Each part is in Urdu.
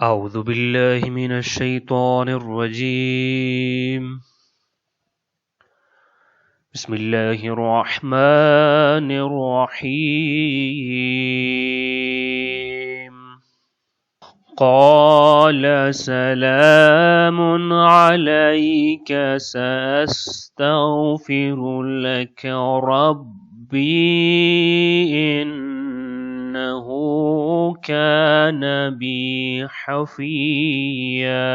أعوذ بالله من الشيطان الرجيم بسم الله الرحمن الرحيم قال سلام عليك سأستغفر لك ربي إنه كان بي حفيا.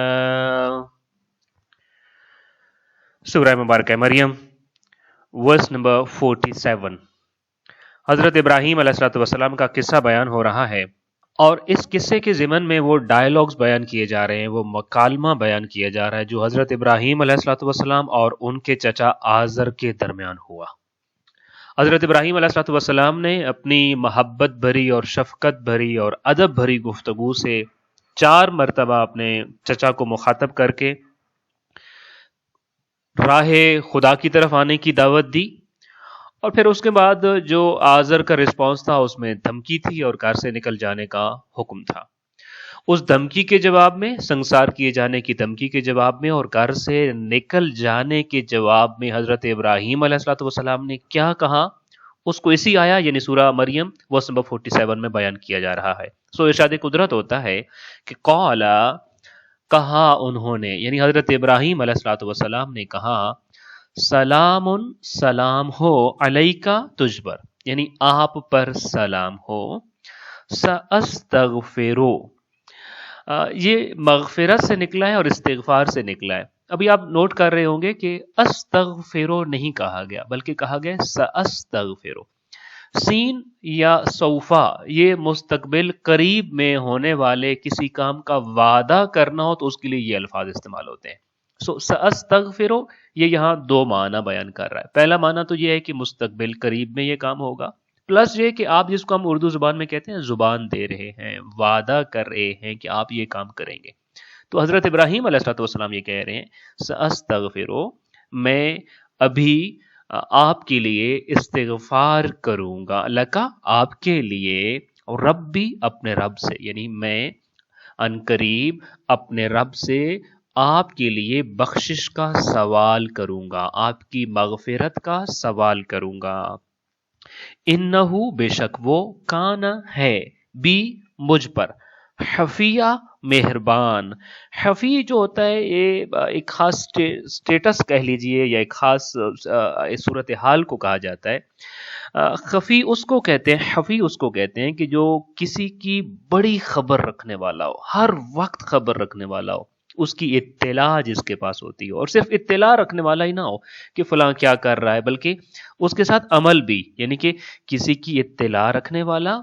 سورہ مبارکہ مریم ورس نمبر 47. حضرت ابراہیم علیہ السلام کا قصہ بیان ہو رہا ہے اور اس قصے کے ضمن میں وہ ڈائلاگز بیان کیے جا رہے ہیں، وہ مکالمہ بیان کیا جا رہا ہے جو حضرت ابراہیم علیہ السلام اور ان کے چچا آزر کے درمیان ہوا. حضرت ابراہیم علیہ السلام نے اپنی محبت بھری اور شفقت بھری اور ادب بھری گفتگو سے 4 مرتبہ اپنے چچا کو مخاطب کر کے راہ خدا کی طرف آنے کی دعوت دی، اور پھر اس کے بعد جو آزر کا رسپانس تھا اس میں دھمکی تھی اور گھر سے نکل جانے کا حکم تھا. اس دھمکی کے جواب میں، سنسار کیے جانے کی دھمکی کے جواب میں اور گھر سے نکل جانے کے جواب میں حضرت ابراہیم علیہ السلام نے کیا کہا، اس کو اسی آیا یعنی سورہ مریم ورس نمبر 47 میں بیان کیا جا رہا ہے. سو ارشاد قدرت ہوتا ہے کہ قالا، کہا انہوں نے، یعنی حضرت ابراہیم علیہ السلام نے کہا، سلام، سلام ہو، علیکہ، تجھ پر، یعنی آپ پر سلام ہو، سأستغفرو، یہ مغفرت سے نکلا ہے اور استغفار سے نکلا ہے. ابھی آپ نوٹ کر رہے ہوں گے کہ استغفرو نہیں کہا گیا بلکہ کہا گیا سأستغفرو. سین یا سوفا یہ مستقبل قریب میں ہونے والے کسی کام کا وعدہ کرنا ہو تو اس کے لیے یہ الفاظ استعمال ہوتے ہیں. سو سأستغفرو یہ یہاں 2 معنی بیان کر رہا ہے. پہلا معنی تو یہ ہے کہ مستقبل قریب میں یہ کام ہوگا، پلس یہ کہ آپ جس کو ہم اردو زبان میں کہتے ہیں زبان دے رہے ہیں، وعدہ کر رہے ہیں کہ آپ یہ کام کریں گے. تو حضرت ابراہیم علیہ السلام یہ کہہ رہے ہیں سأستغفرو، میں ابھی آپ کے لیے استغفار کروں گا، لکا، آپ کے لیے، ربی، اپنے رب سے، یعنی میں عنقریب اپنے رب سے آپ کے لیے بخشش کا سوال کروں گا، آپ کی مغفرت کا سوال کروں گا. انہو، بے شک وہ، کان ہے، بی، مجھ پر، حفیہ، مہربان. حفی جو ہوتا ہے یہ ایک خاص سٹیٹس کہہ لیجئے یا ایک خاص صورتحال کو کہا جاتا ہے. خفی اس کو کہتے ہیں، حفی اس کو کہتے ہیں کہ جو کسی کی بڑی خبر رکھنے والا ہو، ہر وقت خبر رکھنے والا ہو، اس کی اطلاع جس کے پاس ہوتی ہو، اور صرف اطلاع رکھنے والا ہی نہ ہو کہ فلاں کیا کر رہا ہے، بلکہ اس کے ساتھ عمل بھی، یعنی کہ کسی کی اطلاع رکھنے والا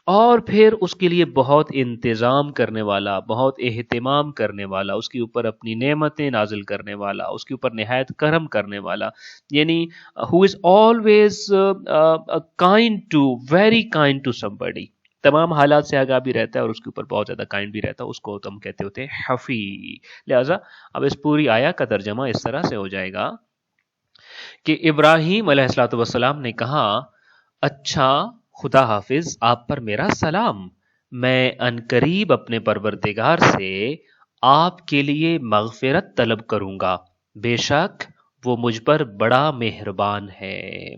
اور پھر اس کے لیے بہت انتظام کرنے والا، بہت اہتمام کرنے والا، اس کے اوپر اپنی نعمتیں نازل کرنے والا، اس کے اوپر نہایت کرم کرنے والا، یعنی who is always kind to, very kind to somebody، تمام حالات سے آگاہ بھی رہتا ہے اور اس کے اوپر بہت زیادہ کائنڈ بھی رہتا ہے، اس کو تو ہم کہتے ہوتے ہیں حفی. لہذا اب اس پوری آیا کا ترجمہ اس طرح سے ہو جائے گا کہ ابراہیم علیہ السلام نے کہا، اچھا خدا حافظ، آپ پر میرا سلام، میں عنقریب اپنے پروردگار سے آپ کے لیے مغفرت طلب کروں گا، بے شک وہ مجھ پر بڑا مہربان ہے.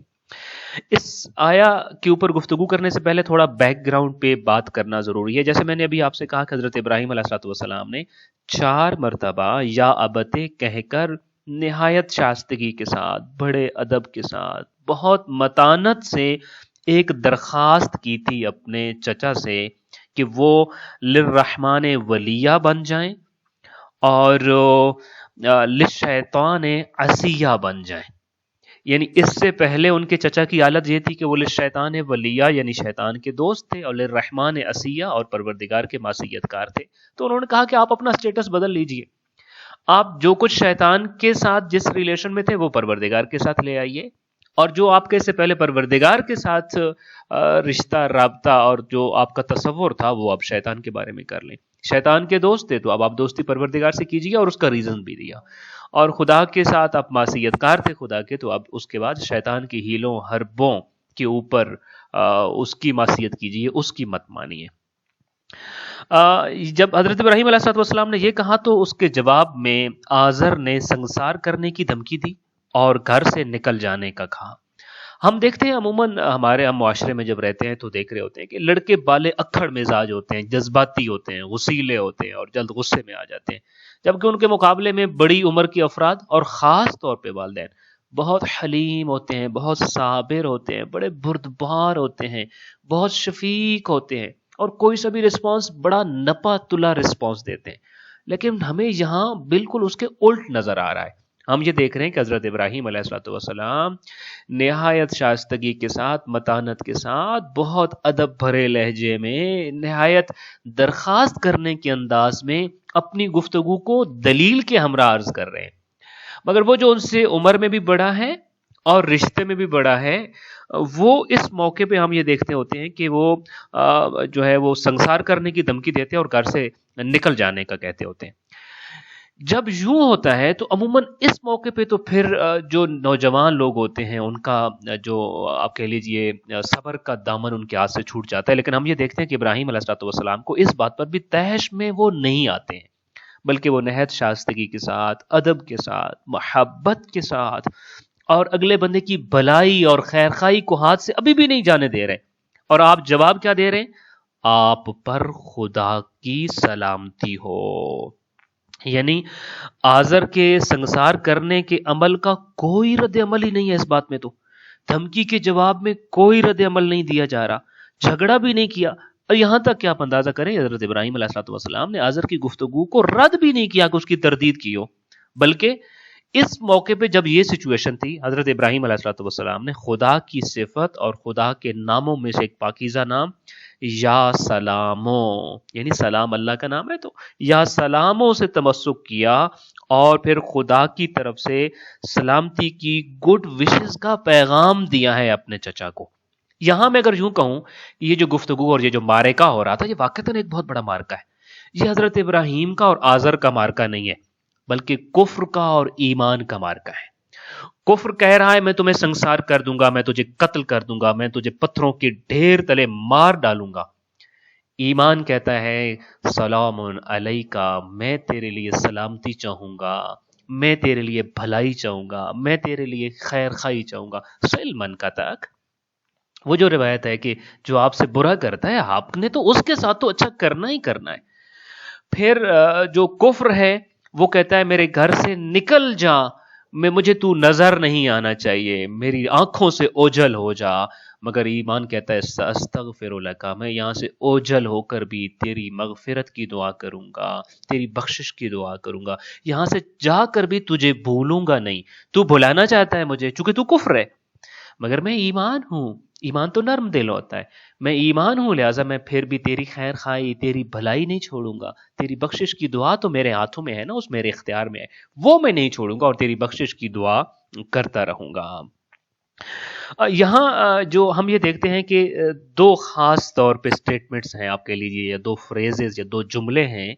اس آیا کے اوپر گفتگو کرنے سے پہلے تھوڑا بیک گراؤنڈ پہ بات کرنا ضروری ہے. جیسے میں نے ابھی آپ سے کہا کہ حضرت ابراہیم علیہ السلام نے 4 مرتبہ یا ابتے کہہ کر نہایت شائستگی کے ساتھ، بڑے ادب کے ساتھ، بہت متانت سے ایک درخواست کی تھی اپنے چچا سے کہ وہ للرحمن ولیہ بن جائیں اور للشیطان عصیہ بن جائیں. یعنی اس سے پہلے ان کے چچا کی حالت یہ تھی کہ وہ للشیطان ولیہ یعنی شیطان کے دوست تھے، اور للرحمن عصیہ اور پروردگار کے معصیت کار تھے. تو انہوں نے کہا کہ آپ اپنا سٹیٹس بدل لیجئے، آپ جو کچھ شیطان کے ساتھ جس ریلیشن میں تھے وہ پروردگار کے ساتھ لے آئیے، اور جو آپ کے سے پہلے پروردگار کے ساتھ رشتہ، رابطہ اور جو آپ کا تصور تھا وہ آپ شیطان کے بارے میں کر لیں. شیطان کے دوست تھے تو اب آپ دوستی پروردگار سے کیجیے، اور اس کا ریزن بھی دیا. اور خدا کے ساتھ آپ معصیت کار تھے خدا کے، تو اب اس کے بعد شیطان کی ہیلوں حربوں کے اوپر اس کی معصیت کیجیے، اس کی مت مانیے. جب حضرت ابراہیم علیہ السلام نے یہ کہا تو اس کے جواب میں آزر نے سنسار کرنے کی دھمکی دی اور گھر سے نکل جانے کا کہا۔ ہم دیکھتے ہیں عموماً ہمارے ہم معاشرے میں جب رہتے ہیں تو دیکھ رہے ہوتے ہیں کہ لڑکے بالے اکھڑ مزاج ہوتے ہیں، جذباتی ہوتے ہیں، غصیلے ہوتے ہیں اور جلد غصے میں آ جاتے ہیں، جبکہ ان کے مقابلے میں بڑی عمر کے افراد اور خاص طور پہ والدین بہت حلیم ہوتے ہیں، بہت صابر ہوتے ہیں، بڑے بردبار ہوتے ہیں، بہت شفیق ہوتے ہیں اور کوئی سا بھی رسپانس بڑا نپا تلا رسپانس دیتے ہیں۔ لیکن ہمیں یہاں بالکل اس کے الٹ نظر آ رہا ہے۔ ہم یہ دیکھ رہے ہیں کہ حضرت ابراہیم علیہ السلام نہایت شائستگی کے ساتھ، متانت کے ساتھ، بہت ادب بھرے لہجے میں، نہایت درخواست کرنے کے انداز میں اپنی گفتگو کو دلیل کے ہمراہ عرض کر رہے ہیں، مگر وہ جو ان سے عمر میں بھی بڑا ہے اور رشتے میں بھی بڑا ہے، وہ اس موقع پہ ہم یہ دیکھتے ہوتے ہیں کہ وہ جو ہے وہ سنسار کرنے کی دھمکی دیتے ہیں اور گھر سے نکل جانے کا کہتے ہوتے ہیں۔ جب یوں ہوتا ہے تو عموماً اس موقع پہ تو پھر جو نوجوان لوگ ہوتے ہیں ان کا جو آپ کہہ لیجئے صبر کا دامن ان کے ہاتھ سے چھوٹ جاتا ہے، لیکن ہم یہ دیکھتے ہیں کہ ابراہیم علیہ السلام کو اس بات پر بھی تہش میں وہ نہیں آتے ہیں، بلکہ وہ نہایت شائستگی کے ساتھ، ادب کے ساتھ، محبت کے ساتھ اور اگلے بندے کی بھلائی اور خیر خواہی کو ہاتھ سے ابھی بھی نہیں جانے دے رہے۔ اور آپ جواب کیا دے رہے ہیں؟ آپ پر خدا کی سلامتی ہو۔ یعنی آزر کے سنسار کرنے کے عمل کا کوئی رد عمل ہی نہیں ہے اس بات میں، تو دھمکی کے جواب میں کوئی رد عمل نہیں دیا جا رہا، جھگڑا بھی نہیں کیا، اور یہاں تک کہ آپ اندازہ کریں حضرت ابراہیم علیہ السلام نے آزر کی گفتگو کو رد بھی نہیں کیا کہ اس کی تردید کی ہو، بلکہ اس موقع پہ جب یہ سچویشن تھی، حضرت ابراہیم علیہ السلام نے خدا کی صفت اور خدا کے ناموں میں سے ایک پاکیزہ نام یا سلامو، یعنی سلام اللہ کا نام ہے، تو یا سلاموں سے تمسک کیا اور پھر خدا کی طرف سے سلامتی کی گڈ وشز کا پیغام دیا ہے اپنے چچا کو۔ یہاں میں اگر یوں کہوں کہ یہ جو گفتگو اور یہ جو مارکہ ہو رہا تھا، یہ واقعتاً ایک بہت بڑا مارکہ ہے۔ یہ حضرت ابراہیم کا اور آزر کا مارکہ نہیں ہے، بلکہ کفر کا اور ایمان کا مارکہ ہے۔ کفر کہہ رہا ہے میں تمہیں سنسار کر دوں گا، میں تجھے قتل کر دوں گا، میں تجھے پتھروں کے ڈھیر تلے مار ڈالوں گا۔ ایمان کہتا ہے سلام علیکہ، میں تیرے لیے سلامتی چاہوں گا، میں تیرے لیے بھلائی چاہوں گا، میں تیرے لیے خیر خواہی چاہوں گا۔ سلمن کا تک وہ جو روایت ہے کہ جو آپ سے برا کرتا ہے آپ نے تو اس کے ساتھ تو اچھا کرنا ہی کرنا ہے۔ پھر جو کفر ہے وہ کہتا ہے میرے گھر سے نکل جا، مجھے تو نظر نہیں آنا چاہیے، میری آنکھوں سے اوجھل ہو جا۔ مگر ایمان کہتا ہے استغفر لک، میں یہاں سے اوجھل ہو کر بھی تیری مغفرت کی دعا کروں گا، تیری بخشش کی دعا کروں گا، یہاں سے جا کر بھی تجھے بھولوں گا نہیں۔ تو بھلانا چاہتا ہے مجھے چونکہ تو کفر ہے، مگر میں ایمان ہوں، ایمان تو نرم دل ہوتا ہے، میں ایمان ہوں، لہٰذا میں پھر بھی تیری خیر خواہی، تیری بھلائی نہیں چھوڑوں گا، تیری بخشش کی دعا تو میرے ہاتھوں میں ہے نا، اس میرے اختیار میں ہے، وہ میں نہیں چھوڑوں گا اور تیری بخشش کی دعا کرتا رہوں گا۔ یہاں جو ہم یہ دیکھتے ہیں کہ دو خاص طور پہ سٹیٹمنٹس ہیں، آپ کہہ لیجیے، یا دو فریزز یا دو جملے ہیں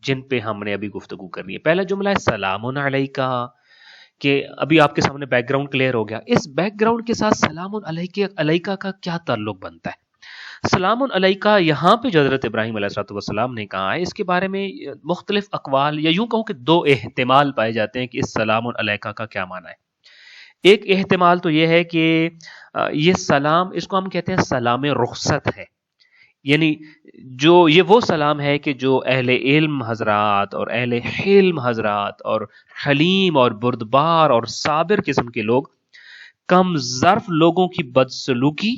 جن پہ ہم نے ابھی گفتگو کرنی ہے۔ پہلا جملہ ہے سلام علیکہ، کہ ابھی آپ کے سامنے بیک گراؤنڈ کلیئر ہو گیا۔ اس بیک گراؤنڈ کے ساتھ سلام علیکہ کا کیا تعلق بنتا ہے؟ سلام علیکہ یہاں پہ جو حضرت ابراہیم علیہ السلام نے کہا ہے، اس کے بارے میں مختلف اقوال یا یوں کہوں کہ دو احتمال پائے جاتے ہیں کہ اس سلام علیکہ کا کیا معنی ہے۔ ایک احتمال تو یہ ہے کہ یہ سلام، اس کو ہم کہتے ہیں سلام رخصت ہے، یعنی جو یہ وہ سلام ہے کہ جو اہل علم حضرات اور اہل حلم حضرات اور حلیم اور بردبار اور صابر قسم کے لوگ کم ظرف لوگوں کی بدسلوکی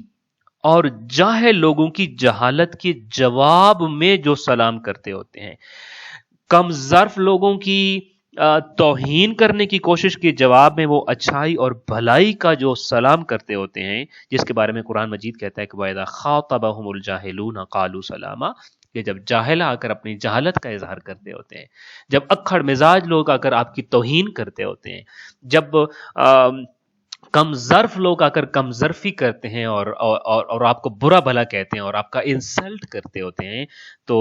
اور جاہل لوگوں کی جہالت کے جواب میں جو سلام کرتے ہوتے ہیں، کم ظرف لوگوں کی توہین کرنے کی کوشش کے جواب میں وہ اچھائی اور بھلائی کا جو سلام کرتے ہوتے ہیں، جس کے بارے میں قرآن مجید کہتا ہے کہ وَإِذَا خَاطَبَهُمُ الْجَاهِلُونَ قَالُوا سَلَامًا، کہ جب جاہل آ کر اپنی جہالت کا اظہار کرتے ہوتے ہیں، جب اکھڑ مزاج لوگ آ کر آپ کی توہین کرتے ہوتے ہیں، جب کم ظرف لوگ آ کر کم ظرفی کرتے ہیں اور آپ کو برا بھلا کہتے ہیں اور آپ کا انسلٹ کرتے ہوتے ہیں، تو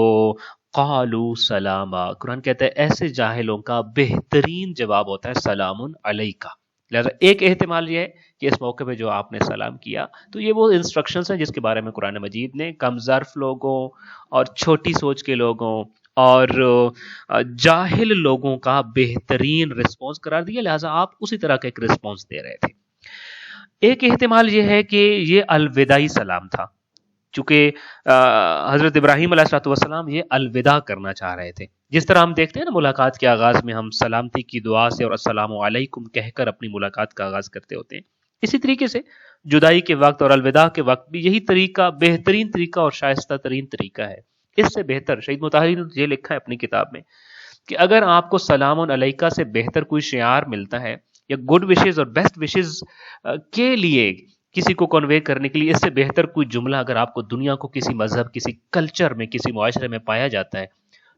قالوا سلاما، قرآن کہتا ہے ایسے جاہلوں کا بہترین جواب ہوتا ہے سلام علیکہ، لہٰذا ایک احتمال یہ ہے کہ اس موقع پہ جو آپ نے سلام کیا تو یہ وہ انسٹرکشنز ہیں جس کے بارے میں قرآن مجید نے کم ظرف لوگوں اور چھوٹی سوچ کے لوگوں اور جاہل لوگوں کا بہترین رسپانس قرار دیا، لہٰذا آپ اسی طرح کا ایک رسپانس دے رہے تھے۔ ایک احتمال یہ ہے کہ یہ الوداعی سلام تھا، چونکہ حضرت ابراہیم علیہ السلام یہ الوداع کرنا چاہ رہے تھے۔ جس طرح ہم دیکھتے ہیں نا ملاقات کے آغاز میں ہم سلامتی کی دعا سے اور السلام علیکم کہہ کر اپنی ملاقات کا آغاز کرتے ہوتے ہیں، اسی طریقے سے جدائی کے وقت اور الوداع کے وقت بھی یہی طریقہ بہترین طریقہ اور شائستہ ترین طریقہ ہے۔ اس سے بہتر شہید مطہری نے یہ لکھا ہے اپنی کتاب میں کہ اگر آپ کو سلام علیکہ سے بہتر کوئی شعار ملتا ہے یا گڈ وشز اور بیسٹ وشز کے لیے کسی کو کنوے کرنے کے لیے اس سے بہتر کوئی جملہ اگر آپ کو دنیا کو کسی مذہب، کسی کلچر میں، کسی معاشرے میں پایا جاتا ہے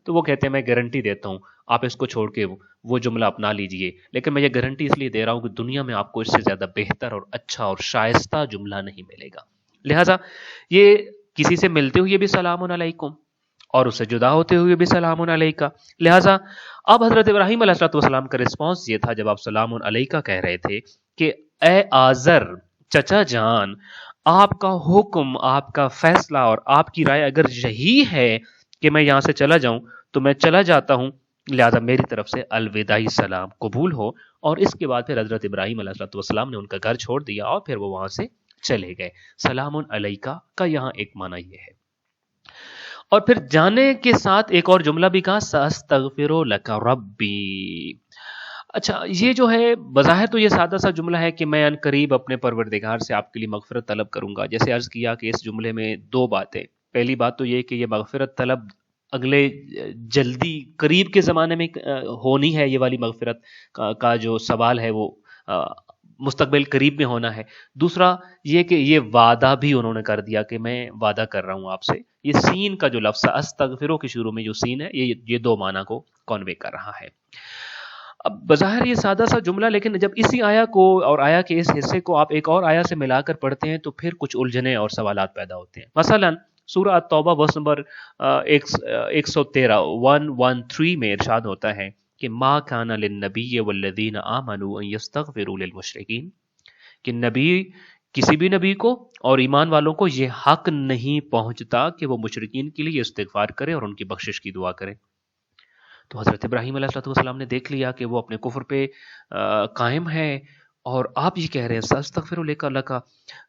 تو وہ کہتے ہیں میں گارنٹی دیتا ہوں آپ اس کو چھوڑ کے وہ جملہ اپنا لیجئے، لیکن میں یہ گارنٹی اس لیے دے رہا ہوں کہ دنیا میں آپ کو اس سے زیادہ بہتر اور اچھا اور شائستہ جملہ نہیں ملے گا۔ لہٰذا یہ کسی سے ملتے ہوئے بھی سلام علیکم اور اس سے جدا ہوتے ہوئے بھی سلام علیکہ۔ لہٰذا اب حضرت ابراہیم علیہ السلام کا رسپانس یہ تھا جب آپ سلام علیکہ کہہ رہے تھے کہ اے آزر چچا جان، آپ کا حکم، آپ کا فیصلہ اور آپ کی رائے اگر یہی ہے کہ میں یہاں سے چلا جاؤں تو میں چلا جاتا ہوں، لہذا میری طرف سے الوداعی سلام قبول ہو۔ اور اس کے بعد پھر حضرت ابراہیم علیہ السلام نے ان کا گھر چھوڑ دیا اور پھر وہ وہاں سے چلے گئے۔ سلام علیکہ کا یہاں ایک معنی یہ ہے۔ اور پھر جانے کے ساتھ ایک اور جملہ بھی کہا ساستغفر لک ربی۔ اچھا، یہ جو ہے بظاہر تو یہ سادہ سا جملہ ہے کہ میں ان قریب اپنے پروردگار سے آپ کے لیے مغفرت طلب کروں گا۔ جیسے عرض کیا کہ اس جملے میں دو باتیں، پہلی بات تو یہ کہ یہ مغفرت طلب اگلے جلدی قریب کے زمانے میں ہونی ہے، یہ والی مغفرت کا جو سوال ہے وہ مستقبل قریب میں ہونا ہے۔ دوسرا یہ کہ یہ وعدہ بھی انہوں نے کر دیا کہ میں وعدہ کر رہا ہوں آپ سے۔ یہ سین کا جو لفظ استغفرو کے شروع میں جو سین ہے یہ دو معنی کو کنوے کر رہا ہے۔ اب بظاہر یہ سادہ سا جملہ، لیکن جب اسی آیا کو اور آیا کے اس حصے کو آپ ایک اور آیا سے ملا کر پڑھتے ہیں تو پھر کچھ الجھنیں اور سوالات پیدا ہوتے ہیں۔ مثلا سورہ التوبہ ورس نمبر 113 میں ارشاد ہوتا ہے کہ ما کان للنبی والذین آمنوا ان یستغفروا للمشرکین، کہ نبی، کسی بھی نبی کو اور ایمان والوں کو یہ حق نہیں پہنچتا کہ وہ مشرکین کے لیے استغفار کرے اور ان کی بخشش کی دعا کرے۔ تو حضرت ابراہیم علیہ السلام نے دیکھ لیا کہ وہ اپنے کفر پہ قائم ہے، اور آپ یہ کہہ رہے ہیں استغفر لک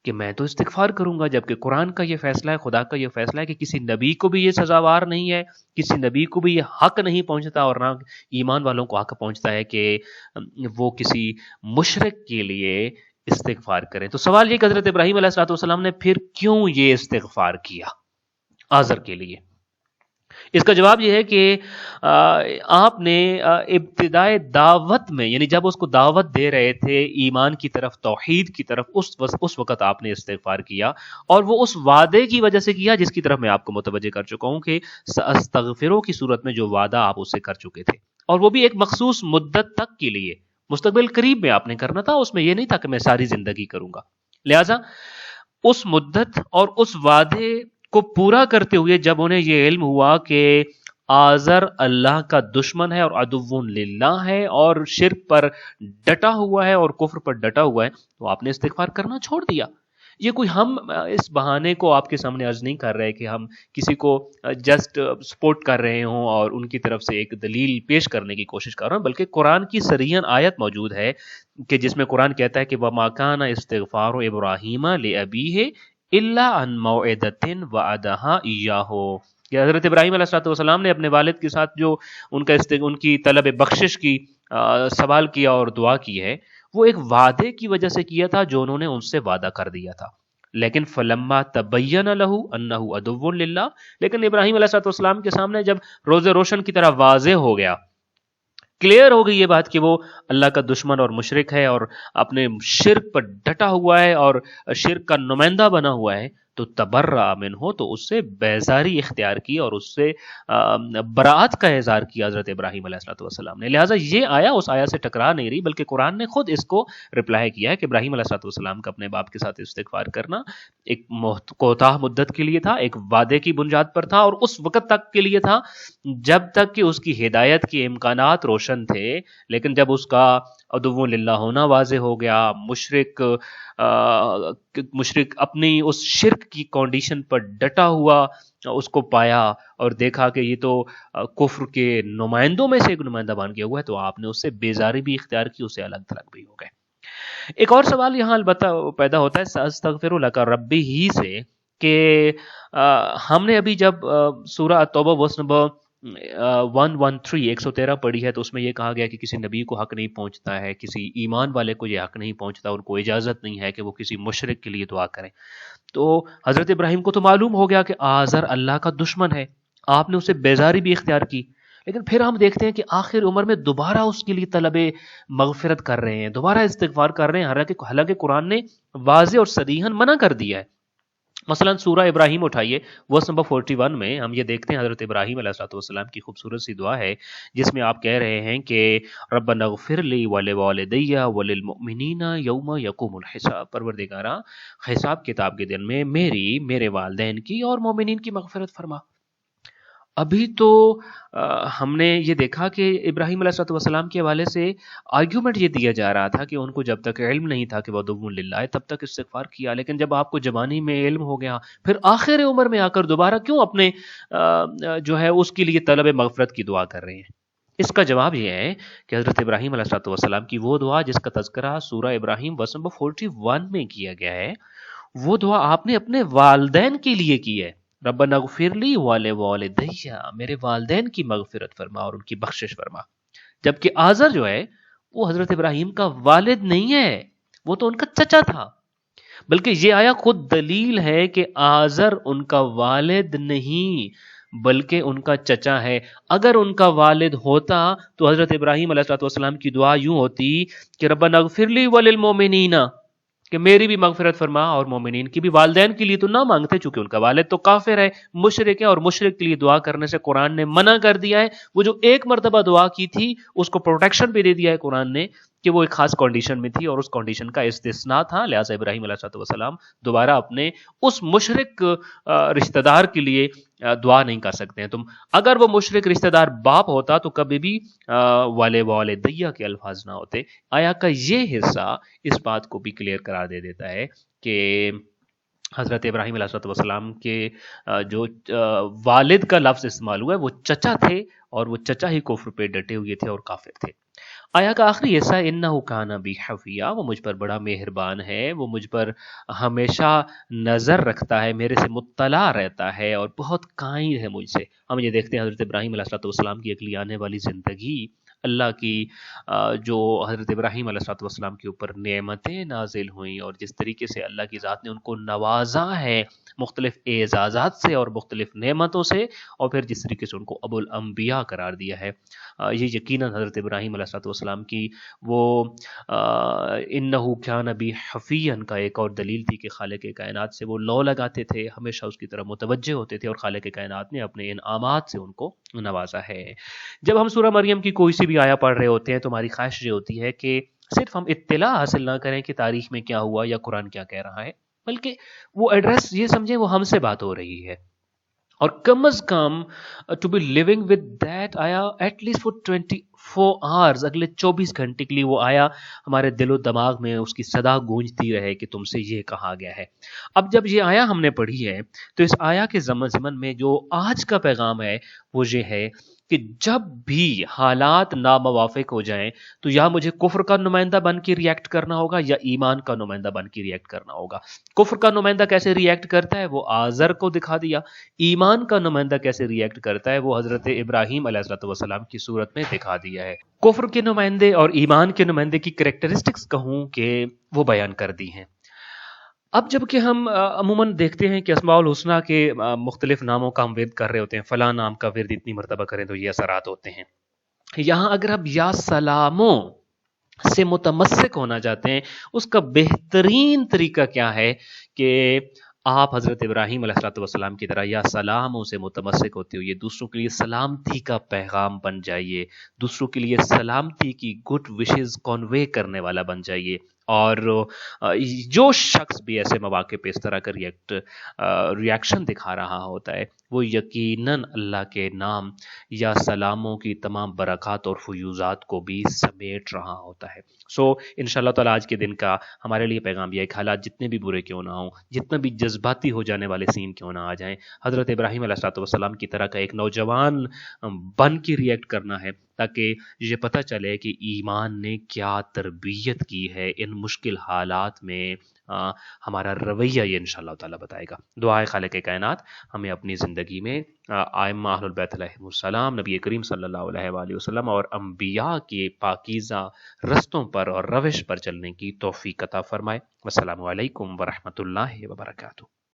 کہ میں تو استغفار کروں گا، جبکہ قرآن کا یہ فیصلہ ہے، خدا کا یہ فیصلہ ہے کہ کسی نبی کو بھی یہ سزاوار نہیں ہے، کسی نبی کو بھی یہ حق نہیں پہنچتا اور نہ ایمان والوں کو حق پہنچتا ہے کہ وہ کسی مشرک کے لیے استغفار کریں۔ تو سوال یہ کہ حضرت ابراہیم علیہ السلام نے پھر کیوں یہ استغفار کیا آزر کے لیے؟ اس کا جواب یہ ہے کہ آپ نے ابتدائے دعوت میں، یعنی جب اس کو دعوت دے رہے تھے ایمان کی طرف، توحید کی طرف، اس وقت آپ نے استغفار کیا، اور وہ اس وعدے کی وجہ سے کیا جس کی طرف میں آپ کو متوجہ کر چکا ہوں کہ استغفروں کی صورت میں جو وعدہ آپ اس سے کر چکے تھے، اور وہ بھی ایک مخصوص مدت تک کے لیے، مستقبل قریب میں آپ نے کرنا تھا، اس میں یہ نہیں تھا کہ میں ساری زندگی کروں گا۔ لہذا اس مدت اور اس وعدے کو پورا کرتے ہوئے جب انہیں یہ علم ہوا کہ آزر اللہ کا دشمن ہے اور عدو للہ ہے اور شرک پر ڈٹا ہوا ہے اور کفر پر ڈٹا ہوا ہے، تو آپ نے استغفار کرنا چھوڑ دیا۔ یہ کوئی ہم اس بہانے کو آپ کے سامنے عرض نہیں کر رہے کہ ہم کسی کو جسٹ سپورٹ کر رہے ہوں اور ان کی طرف سے ایک دلیل پیش کرنے کی کوشش کر رہے ہیں، بلکہ قرآن کی صریحاً آیت موجود ہے کہ جس میں قرآن کہتا ہے کہ وَمَا كَانَ اسْتِغْفَارُ إِبْرَاهِيمَ لِأَبِيهِ إِلَّا عَنْ مَوْعِدَةٍ وَعَدَهَا إِيَّاهُ، کہ حضرت ابراہیم علیہ السلام نے اپنے والد کے ساتھ جو ان کی طلب بخشش کی سوال کیا اور دعا کی ہے، وہ ایک وعدے کی وجہ سے کیا تھا جو انہوں نے ان سے وعدہ کر دیا تھا۔ لیکن فلما تبین له انه عدو للہ، لیکن ابراہیم علیہ السلام کے سامنے جب روز روشن کی طرح واضح ہو گیا، کلیئر ہو گئی یہ بات کہ وہ اللہ کا دشمن اور مشرک ہے اور اپنے شرک پر ڈٹا ہوا ہے اور شرک کا نمائندہ بنا ہوا ہے، تو تبرأ منہ، تو اس سے بیزاری اختیار کی اور اس سے براعت کا اظہار کیا حضرت ابراہیم علیہ الصلوۃ والسلام نے. لہٰذا یہ آیا اس آیا سے ٹکرا نہیں رہی، بلکہ قرآن نے خود اس کو رپلائی کیا ہے کہ ابراہیم علیہ الصلوۃ والسلام کا اپنے باپ کے ساتھ استغفار کرنا ایک کوتاہ مدت کے لیے تھا، ایک وعدے کی بنیاد پر تھا، اور اس وقت تک کے لیے تھا جب تک کہ اس کی ہدایت کے امکانات روشن تھے. لیکن جب اس کا عدو للہ ہونا واضح ہو گیا، مشرک اپنی اس شرک کی کنڈیشن پر ڈٹا ہوا، اس کو پایا اور دیکھا کہ یہ تو کفر کے نمائندوں میں سے ایک نمائندہ بن گیا ہوا ہے، تو آپ نے اس سے بیزاری بھی اختیار کی، اسے الگ تھلگ بھی ہو گئے. ایک اور سوال یہاں البتہ پیدا ہوتا ہے سأستغفر لک ربی ہی سے، کہ ہم نے ابھی جب سورہ توبہ ورس نمبر 113 پڑھی ہے، تو اس میں یہ کہا گیا کہ کسی نبی کو حق نہیں پہنچتا ہے، کسی ایمان والے کو یہ حق نہیں پہنچتا، ان کو اجازت نہیں ہے کہ وہ کسی مشرک کے لیے دعا کریں. تو حضرت ابراہیم کو تو معلوم ہو گیا کہ آزر اللہ کا دشمن ہے، آپ نے اسے بیزاری بھی اختیار کی. لیکن پھر ہم دیکھتے ہیں کہ آخر عمر میں دوبارہ اس کے لیے طلب مغفرت کر رہے ہیں، دوبارہ استغفار کر رہے ہیں، حالانکہ قرآن نے واضح اور صریحاً منع کر دیا ہے. مثلا سورہ ابراہیم اٹھائیے، ورس نمبر 41 میں ہم یہ دیکھتے ہیں حضرت ابراہیم علیہ الصلوۃ والسلام کی خوبصورت سی دعا ہے، جس میں آپ کہہ رہے ہیں کہ ربنا اغفر لی ولوالدی وللمؤمنین یوم یقوم الحساب، پروردگارا حساب کتاب کے دن میں میرے والدین کی اور مومنین کی مغفرت فرما. ابھی تو ہم نے یہ دیکھا کہ ابراہیم علیہ الصلوۃ والسلام کے حوالے سے آرگیومنٹ یہ دیا جا رہا تھا کہ ان کو جب تک علم نہیں تھا کہ وہ عدو للہ ہے تب تک استغفار کیا، لیکن جب آپ کو جوانی میں علم ہو گیا، پھر آخر عمر میں آ کر دوبارہ کیوں اپنے جو ہے اس کے لیے طلب مغفرت کی دعا کر رہے ہیں؟ اس کا جواب یہ ہے کہ حضرت ابراہیم علیہ الصلوۃ والسلام کی وہ دعا جس کا تذکرہ سورہ ابراہیم ورس نمبر 41 میں کیا گیا ہے، وہ دعا آپ نے اپنے والدین کے لیے کی ہے. ربنا اغفر لی ولوالدی، میرے والدین کی مغفرت فرما اور ان کی بخشش فرما. جبکہ آزر جو ہے وہ حضرت ابراہیم کا والد نہیں ہے، وہ تو ان کا چچا تھا. بلکہ یہ آیا خود دلیل ہے کہ آزر ان کا والد نہیں بلکہ ان کا چچا ہے. اگر ان کا والد ہوتا تو حضرت ابراہیم علیہ السلام کی دعا یوں ہوتی کہ ربنا اغفر لی وللمؤمنین، کہ میری بھی مغفرت فرما اور مومنین کی بھی. والدین کے لیے تو نہ مانگتے، چونکہ ان کا والد تو کافر ہے، مشرک ہے، اور مشرک کے لیے دعا کرنے سے قرآن نے منع کر دیا ہے. وہ جو ایک مرتبہ دعا کی تھی اس کو پروٹیکشن بھی دے دیا ہے قرآن نے کہ وہ ایک خاص کنڈیشن میں تھی اور اس کنڈیشن کا استثناء تھا. لہٰذا ابراہیم علیہ السلام دوبارہ اپنے اس مشرک رشتہ دار کے لیے دعا نہیں کر سکتے ہیں. تم اگر وہ مشرک رشتہ دار باپ ہوتا تو کبھی بھی والدیہ کے الفاظ نہ ہوتے. آیا کا یہ حصہ اس بات کو بھی کلیئر کرا دے دیتا ہے کہ حضرت ابراہیم علیہ السلام کے جو والد کا لفظ استعمال ہوا ہے وہ چچا تھے، اور وہ چچا ہی کفر پہ ڈٹے ہوئے تھے اور کافر تھے. آیا کا آخری حصہ انہ کان بی حفیہ، وہ مجھ پر بڑا مہربان ہے، وہ مجھ پر ہمیشہ نظر رکھتا ہے، میرے سے مطلع رہتا ہے اور بہت قائل ہے مجھ سے. ہم یہ دیکھتے ہیں حضرت ابراہیم علیہ السلام کی اگلی آنے والی زندگی، اللہ کی جو حضرت ابراہیم علیہ السلام کے اوپر نعمتیں نازل ہوئیں اور جس طریقے سے اللہ کی ذات نے ان کو نوازا ہے مختلف اعزازات سے اور مختلف نعمتوں سے، اور پھر جس طریقے سے ان کو ابو الانبیاء قرار دیا ہے، یہ یقیناً حضرت ابراہیم علیہ السلام کی وہ انہو کان بی حفیًا کا ایک اور دلیل تھی کہ خالق کائنات سے وہ لو لگاتے تھے، ہمیشہ اس کی طرف متوجہ ہوتے تھے، اور خالق کائنات نے اپنے انعامات سے ان کو نوازا ہے. جب ہم سورہ مریم کی کوئی سی بھی آیا پڑھ رہے ہوتے ہیں تو ہماری خواہش یہ ہوتی ہے کہ صرف ہم اطلاع حاصل نہ کریں کہ تاریخ میں کیا ہوا یا قرآن کیا کہہ رہا ہے، بلکہ وہ ایڈریس یہ سمجھیں وہ ہم سے بات ہو رہی ہے، اور کم از کم to be living with that آیا ایٹ لیسٹ فور 24 hours، اگلے 24 گھنٹے کے لیے وہ آیا ہمارے دل و دماغ میں اس کی صدا گونجتی رہے کہ تم سے یہ کہا گیا ہے. اب جب یہ آیا ہم نے پڑھی ہے تو اس آیا کے ضمن میں جو آج کا پیغام ہے وہ یہ ہے کہ جب بھی حالات ناموافق ہو جائیں تو یا مجھے کفر کا نمائندہ بن کے ریئیکٹ کرنا ہوگا یا ایمان کا نمائندہ بن کے ریئیکٹ کرنا ہوگا. کفر کا نمائندہ کیسے ریئیکٹ کرتا ہے وہ آزر کو دکھا دیا، ایمان کا نمائندہ کیسے ریئیکٹ کرتا ہے وہ حضرت ابراہیم علیہ السلام کی صورت میں دکھا دیا ہے. کفر کے نمائندے اور ایمان کے نمائندے کی کریکٹرسٹکس کہوں کہ وہ بیان کر دی ہیں. اب جب کہ ہم عموماً دیکھتے ہیں کہ اسماء الحسنہ کے مختلف ناموں کا ہم ورد کر رہے ہوتے ہیں، فلاں نام کا ورد اتنی مرتبہ کریں تو یہ اثرات ہوتے ہیں. یہاں اگر اب یا سلاموں سے متمسک ہونا چاہتے ہیں، اس کا بہترین طریقہ کیا ہے کہ آپ حضرت ابراہیم علیہ السلام کی طرح یا سلاموں سے متمسک ہوتے ہوئے دوسروں کے لیے سلامتی کا پیغام بن جائیے، دوسروں کے لیے سلامتی کی گڈ وشز کنوے کرنے والا بن جائیے، اور جو شخص بھی ایسے مواقع پہ اس طرح کا ریاکشن دکھا رہا ہوتا ہے وہ یقیناً اللہ کے نام یا سلاموں کی تمام برکات اور فیوزات کو بھی سمیٹ رہا ہوتا ہے۔ انشاءاللہ تعالیٰ آج کے دن کا ہمارے لیے پیغام یہ ہے کہ حالات جتنے بھی برے کیوں نہ ہوں، جتنا بھی جذباتی ہو جانے والے سین کیوں نہ آ جائیں، حضرت ابراہیم علیہ السلام کی طرح کا ایک نوجوان بن کے ریئیکٹ کرنا ہے، تاکہ یہ پتہ چلے کہ ایمان نے کیا تربیت کی ہے ان مشکل حالات میں۔ ہمارا رویہ یہ انشاءاللہ تعالیٰ بتائے گا۔ دعائے خالق کائنات ہمیں اپنی زندگی میں ائمہ اہل البیت علیہم السلام، نبی کریم صلی اللہ علیہ وآلہ وسلم اور انبیاء کے پاکیزہ رستوں پر اور روش پر چلنے کی توفیق عطا فرمائے۔ والسلام علیکم ورحمۃ اللہ وبرکاتہ۔